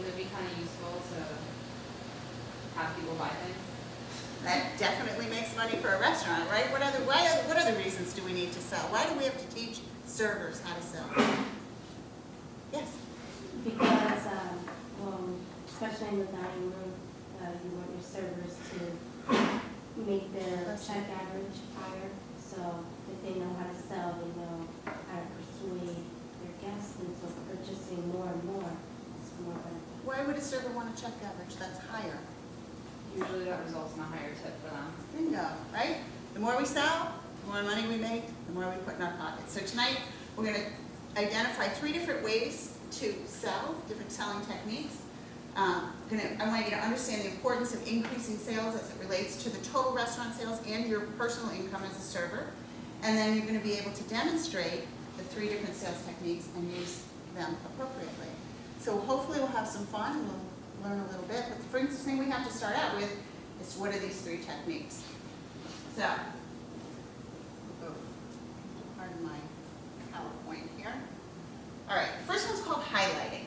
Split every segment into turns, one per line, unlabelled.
wouldn't it be kind of useful to have people buy things?
That definitely makes money for a restaurant, right? What other reasons do we need to sell? Why do we have to teach servers how to sell? Yes?
Because, especially in the dining room, you want your servers to make their check average higher. So if they know how to sell, they know how to persuade their guests into purchasing more and more. It's more benefit.
Why would a server want a check average that's higher?
Usually that results in a higher tip for them.
Bingo, right? The more we sell, the more money we make, the more we put in our pockets. So tonight, we're going to identify 3 different ways to sell, different selling techniques. I want you to understand the importance of increasing sales as it relates to the total restaurant sales and your personal income as a server. And then you're going to be able to demonstrate the 3 different sales techniques and use them appropriately. So hopefully we'll have some fun and we'll learn a little bit. But the first thing we have to start out with is what are these 3 techniques? So, pardon my PowerPoint here. All right, the first one's called highlighting.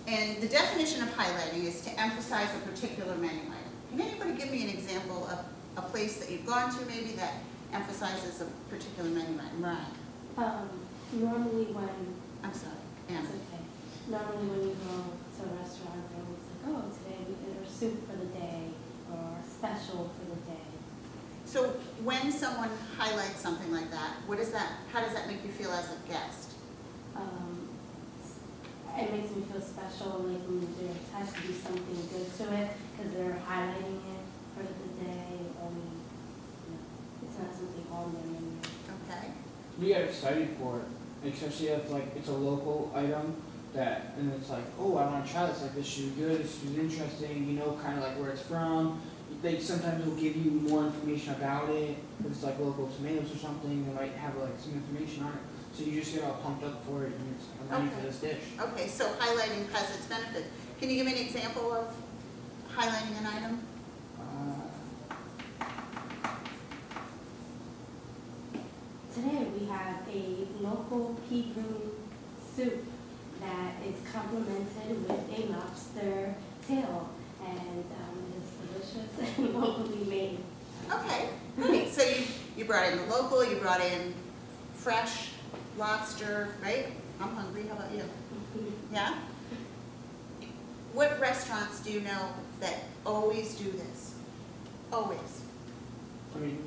And the definition of highlighting is to emphasize a particular menu item. Can anybody give me an example of a place that you've gone to maybe that emphasizes a particular menu item? Right.
Normally when,
I'm sorry,
it's
Anna.
okay. Normally when you go to a restaurant, they're always like, oh, today we did our soup for the day or special for the day.
So when someone highlights something like that, how does that make you feel as a guest?
It makes me feel special, like there has to be something good to it because they're highlighting it for the day. It's not something on their menu.
Okay.
You get excited for it, especially if like it's a local item and it's like, oh, I want to try this. Like this should be good. This should be interesting. You know, kind of like where it's from. They sometimes will give you more information about it. If it's like local tomatoes or something, they might have like some information on it. So you just get all pumped up for it and it's ready for this dish.
Okay, so highlighting has its benefits. Can you give me an example of highlighting an item?
Today we have a local pea green soup that is complemented with a lobster tail, and it is delicious and locally made.
Okay, great. So you brought in the local, you brought in fresh lobster, right? I'm hungry, how about you? Yeah? What restaurants do you know that always do this? Always.
I mean,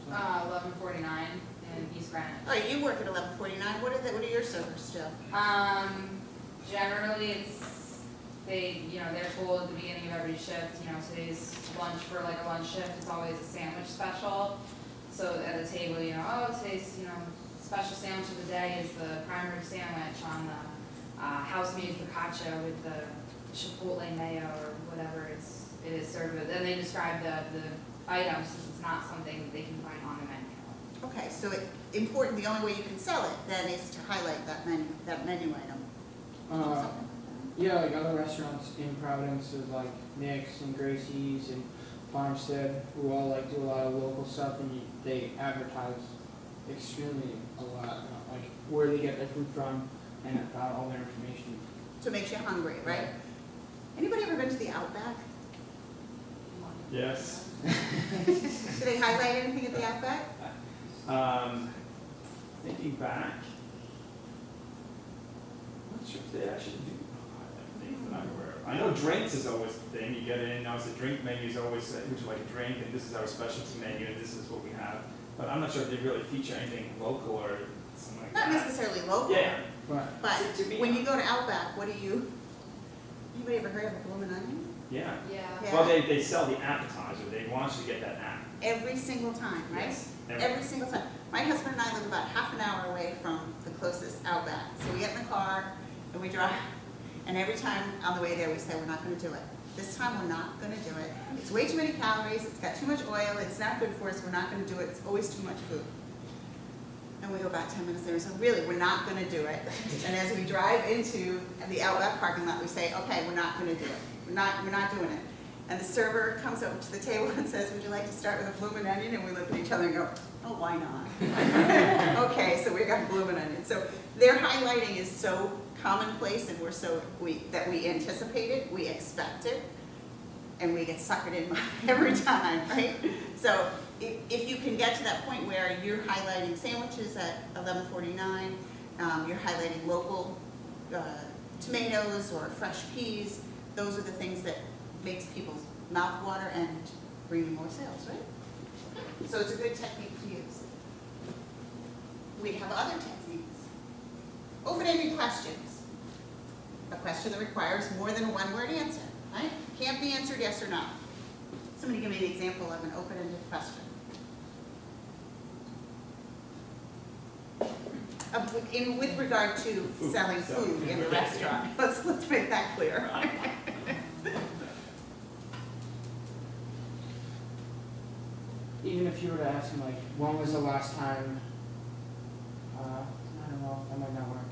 1149 in East Greenwich.
All right, you work at 1149. What are your servers do?
Generally they're told at the beginning of every shift, today's lunch for like a lunch shift, it's always a sandwich special. So at the table, today's, special sandwich of the day is the primary sandwich on the house-made focaccia with the chipotle mayo or whatever it is served with. And they describe the items since it's not something they can find on the menu.
Okay, so it's important, the only way you can sell it then is to highlight that menu item.
yeah, like other restaurants in Providence is like Nick's and Gracie's and Farmstead, who all like do a lot of local stuff, and they advertise extremely a lot, like where they get their food from and about all their information.
So it makes you hungry, right? Anybody ever been to the Outback?
Yes.
Do they highlight anything at the Outback?
Thinking back, I'm not sure if they actually do things that I'm aware of. I know drinks is always the thing. You get in, now it's the drink menu is always, would you like a drink, and this is our specialty menu, and this is what we have. But I'm not sure if they really feature anything local or something like
Not
that.
necessarily local,
Yeah.
But
but
To me-
when you go to Outback, anybody ever heard of a blooming onion?
Yeah.
Yeah.
Yeah.
Well, they sell the appetizer. They want you to get that app.
Every single time, right?
Yes.
Every single time. My husband and I live about half an hour away from the closest Outback. So we get in the car and we drive, and every time on the way there we say, we're not going to do it. This time we're not going to do it. It's way too many calories, it's got too much oil, it's not good for us, we're not going to do it, it's always too much food. And we go back 10 minutes later, so really, we're not going to do it. And as we drive into the Outback parking lot, we say, okay, we're not going to do it. We're not doing it. And the server comes over to the table and says, would you like to start with a blooming onion? And we look at each other and go, Oh, why not? Okay, so we got blooming onions. So their highlighting is so commonplace and that we anticipate it, we expect it, and we get suckered in every time, right? So if you can get to that point where you're highlighting sandwiches at 11:49, you're highlighting local tomatoes or fresh peas, those are the things that makes people's mouth water and bring more sales, right? So it's a good technique to use. We have other techniques. Open-ended questions. A question that requires more than a one-word answer, right? Can't be answered yes or no. Somebody give me an example of an open-ended question. With regard to selling food in the restaurant. Let's make that clear.
Even if you were to ask them like, when was the last time, I don't know, that might not work.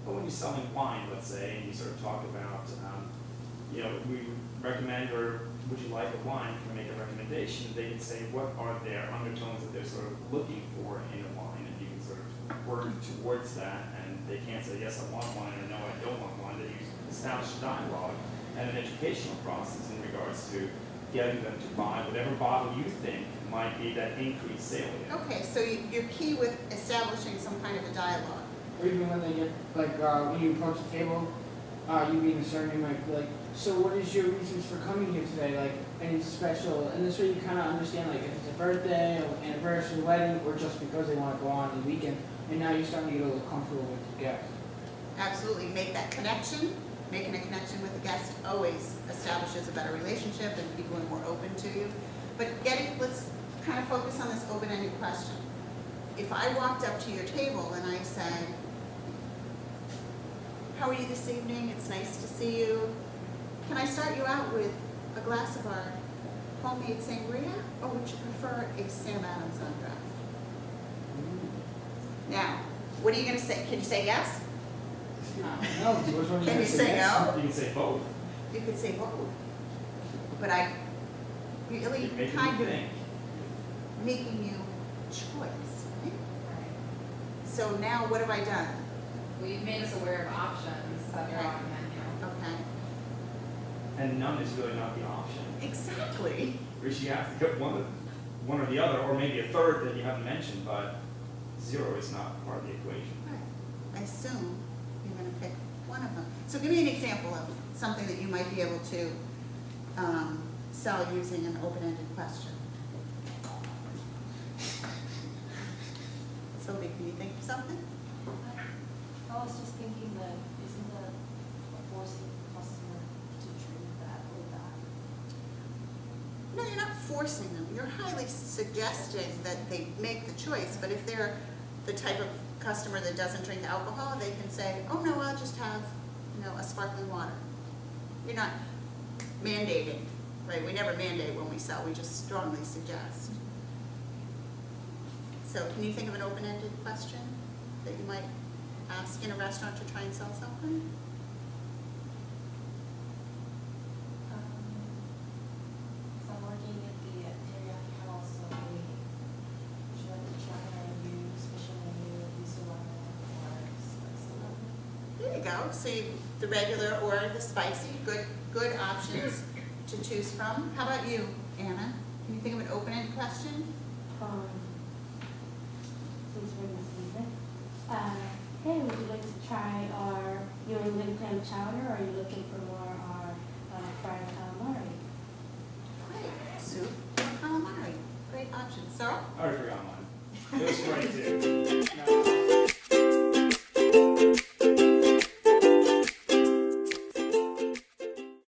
But when you're selling wine, let's say, and you sort of talk about, you know, we recommend, or would you like a wine, can we make a recommendation? They can say, what are their undertones that they're sort of looking for in a wine, and you can sort of work towards that, and they can't say, yes, I want wine, or no, I don't want wine. They establish a dialogue and an educational process in regards to getting them to buy whatever bottle you think might be that increased sale.
Okay, so you're key with establishing some kind of a dialogue.
Or even when they get, like, when you approach the table, you being the server, you might be like, so what is your reasons for coming here today? Like, anything special? And this way you kind of understand, like, if it's a birthday, or anniversary, wedding, or just because they want to go on the weekend. And now you're starting to get a little comfortable with the guest.
Absolutely, make that connection. Making a connection with the guest always establishes a better relationship and people are more open to you. But let's kind of focus on this open-ended question. If I walked up to your table and I said, how are you this evening? It's nice to see you. Can I start you out with a glass of our homemade sangria, or would you prefer a Sam Adams on draft? Now, what are you going to say? Can you say yes?
No, which one
Can you say no?
You can say both.
You could say both. But I really
You're making
kind
me
of
think.
making you choice. Right? So now what have I done?
Well, you've made us aware of options that are on the menu.
Okay.
And none is really not the option.
Exactly.
Which you have to get one or the other, or maybe a third that you haven't mentioned, but zero is not part of the equation.
Right. I assume you're going to pick one of them. So give me an example of something that you might be able to sell using an open-ended question. Sylvia, can you think of something?
I was just thinking that isn't that forcing the customer to drink that or that?
No, you're not forcing them. You're highly suggesting that they make the choice. But if they're the type of customer that doesn't drink alcohol, they can say, oh no, I'll just have, a sparkling water. You're not mandating, right? We never mandate when we sell. We just strongly suggest. So can you think of an open-ended question that you might ask in a restaurant to try and sell something?
So I'm working at the teriyaki house, so we should like to try our new special menu, miso ramen, or spicy ramen.
There you go. So the regular or the spicy, good options to choose from. How about you, Anna? Can you think of an open-ended question?
Since we're in the season, hey, would you like to try our New England clam chowder, or are you looking for more our fried calamari?
Great. Soup or calamari. Great options. Sarah?
I already forgot mine. It was 22.